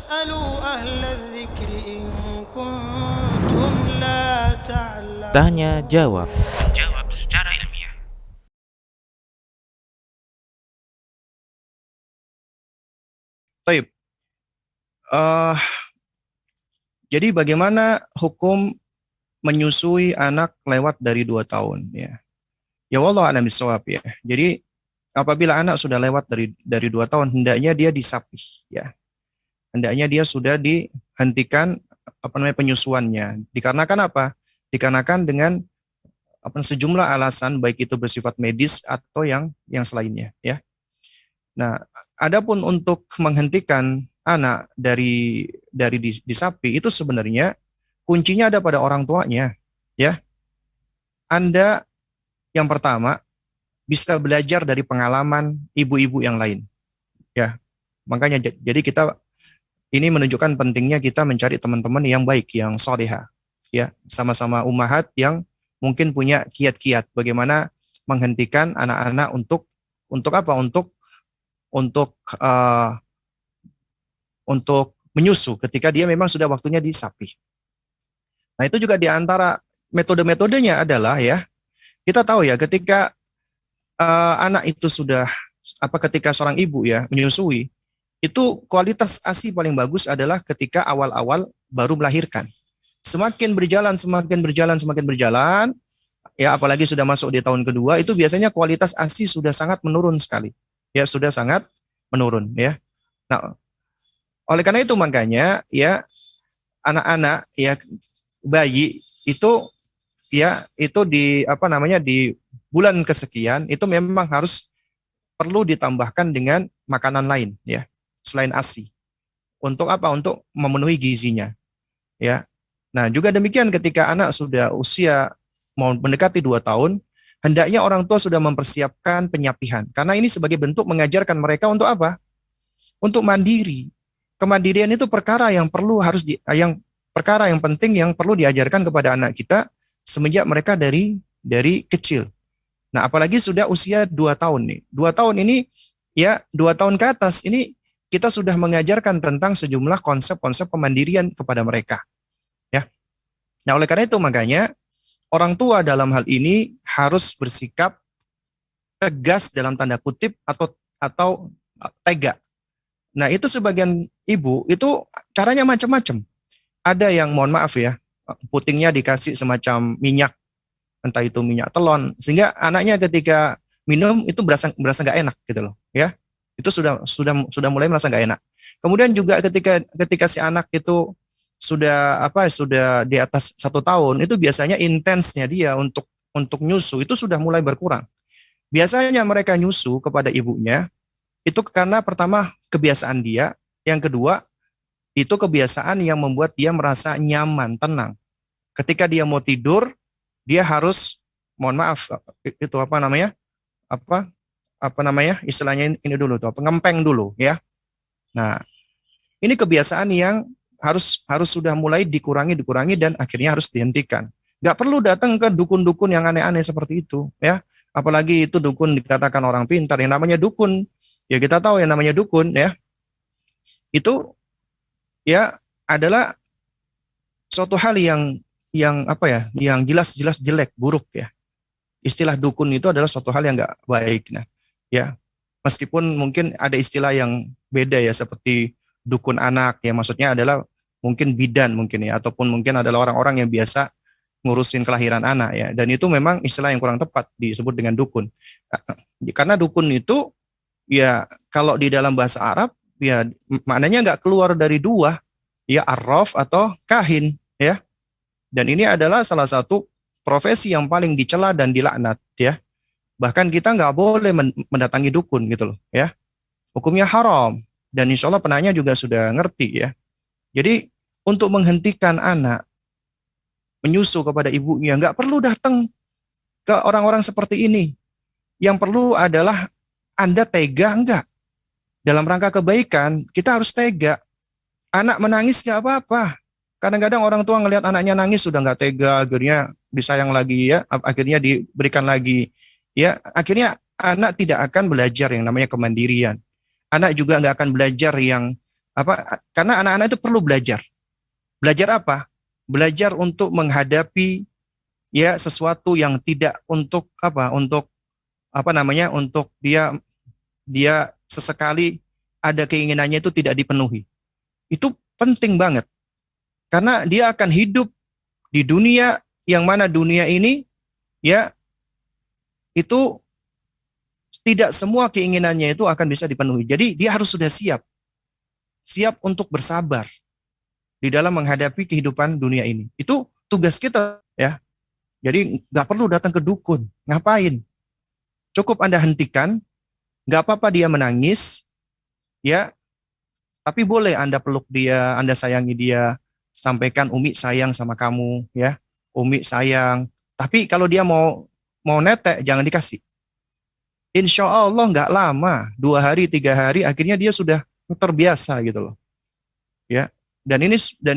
فاسألوا أهل الذكر إن كنتم لا Tanya تعلمون. jawab. Menjawab secara ilmiah. Baik. Eh, jadi bagaimana hukum menyusui anak lewat dari 2 tahun ya? Ya wallahu a'lam bishawab ya. Jadi apabila anak sudah lewat dari 2 tahun, hendaknya dia disapih ya. Hendaknya dia sudah dihentikan penyusuannya. Dikarenakan apa? Dikarenakan dengan sejumlah alasan baik itu bersifat medis atau yang selainnya ya. Nah, adapun untuk menghentikan anak dari disapi itu sebenarnya kuncinya ada pada orang tuanya ya. Anda yang pertama bisa belajar dari pengalaman ibu-ibu yang lain ya. Makanya jadi kita ini menunjukkan pentingnya kita mencari teman-teman yang baik, yang soleha ya, sama-sama ummahat yang mungkin punya kiat-kiat bagaimana menghentikan anak-anak untuk apa? Untuk uh, untuk menyusu ketika dia memang sudah waktunya disapi. Nah, itu juga di antara metode-metodenya adalah ya, kita tahu ya ketika anak itu sudah ketika seorang ibu ya menyusui, itu kualitas ASI paling bagus adalah ketika awal-awal baru melahirkan. Semakin berjalan, ya apalagi sudah masuk di tahun kedua, itu biasanya kualitas ASI sudah sangat menurun sekali. Ya, sudah sangat menurun ya. Nah, oleh karena itu makanya ya anak-anak ya bayi itu ya itu di bulan kesekian itu memang harus perlu ditambahkan dengan makanan lain ya selain ASI. Untuk apa? Untuk memenuhi gizinya ya. Nah, juga demikian ketika anak sudah usia mau mendekati 2 tahun, hendaknya orang tua sudah mempersiapkan penyapihan. Karena ini sebagai bentuk mengajarkan mereka untuk apa? Untuk mandiri. Kemandirian itu perkara yang perkara yang penting yang perlu diajarkan kepada anak kita semenjak mereka dari kecil. Nah, apalagi sudah usia 2 tahun nih. 2 tahun ini ya 2 tahun ke atas ini kita sudah mengajarkan tentang sejumlah konsep-konsep kemandirian kepada mereka. Ya. Nah, oleh karena itu makanya orang tua dalam hal ini harus bersikap tegas dalam tanda kutip atau tega. Nah, itu sebagian ibu itu caranya macam-macam. Ada yang mohon maaf ya, putingnya dikasih semacam minyak, entah itu minyak telon, sehingga anaknya ketika minum itu berasa nggak enak gitu loh, ya. Itu sudah mulai merasa nggak enak. Kemudian juga ketika si anak itu sudah di atas 1 tahun, itu biasanya intensnya dia untuk nyusu itu sudah mulai berkurang. Biasanya mereka nyusu kepada ibunya itu karena pertama kebiasaan dia, yang kedua itu kebiasaan yang membuat dia merasa nyaman, tenang. Ketika dia mau tidur, dia harus, mohon maaf, itu istilahnya ini dulu tuh, ngempeng dulu ya. Nah, ini kebiasaan yang harus sudah mulai dikurangi dan akhirnya harus dihentikan. Nggak perlu datang ke dukun-dukun yang aneh-aneh seperti itu ya. Apalagi itu dukun dikatakan orang pintar, yang namanya dukun. Ya kita tahu yang namanya dukun ya. Itu ya adalah suatu hal yang jelas-jelas jelek, buruk ya. Istilah dukun itu adalah suatu hal yang nggak baik. Nah, ya meskipun mungkin ada istilah yang beda ya, seperti dukun anak ya, maksudnya adalah mungkin bidan mungkin ya, ataupun mungkin adalah orang-orang yang biasa ngurusin kelahiran anak ya, dan itu memang istilah yang kurang tepat disebut dengan dukun. Karena dukun itu ya kalau di dalam bahasa Arab ya maknanya nggak keluar dari dua, ya arraf atau kahin ya. Dan ini adalah salah satu profesi yang paling dicela dan dilaknat ya. Bahkan kita nggak boleh mendatangi dukun gitu loh ya. Hukumnya haram, dan insya Allah penanya juga sudah ngerti ya. Jadi untuk menghentikan anak menyusu kepada ibunya, nggak perlu datang ke orang-orang seperti ini. Yang perlu adalah Anda tega enggak? Dalam rangka kebaikan, kita harus tega. Anak menangis nggak apa-apa. Kadang-kadang orang tua ngelihat anaknya nangis sudah nggak tega, akhirnya disayang lagi ya, akhirnya diberikan lagi. Ya, akhirnya anak tidak akan belajar yang namanya kemandirian. Anak juga nggak akan belajar yang Karena anak-anak itu perlu belajar. Belajar apa? Belajar untuk menghadapi ya sesuatu yang tidak untuk untuk dia sesekali ada keinginannya itu tidak dipenuhi. Itu penting banget. Karena dia akan hidup di dunia yang mana dunia ini ya itu tidak semua keinginannya itu akan bisa dipenuhi. Jadi dia harus sudah siap untuk bersabar di dalam menghadapi kehidupan dunia ini. Itu tugas kita ya. Jadi nggak perlu datang ke dukun. Ngapain? Cukup Anda hentikan, nggak apa-apa dia menangis, ya. Tapi boleh Anda peluk dia, Anda sayangi dia, sampaikan Umi sayang sama kamu, ya. Umi sayang. Tapi kalau dia mau netek, jangan dikasih. Insya Allah nggak lama, 2 hari, 3 hari, akhirnya dia sudah terbiasa gitu loh. Ya, dan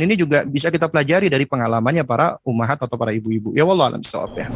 ini juga bisa kita pelajari dari pengalamannya para ummahat atau para ibu-ibu. Ya wallah alam shawab ya.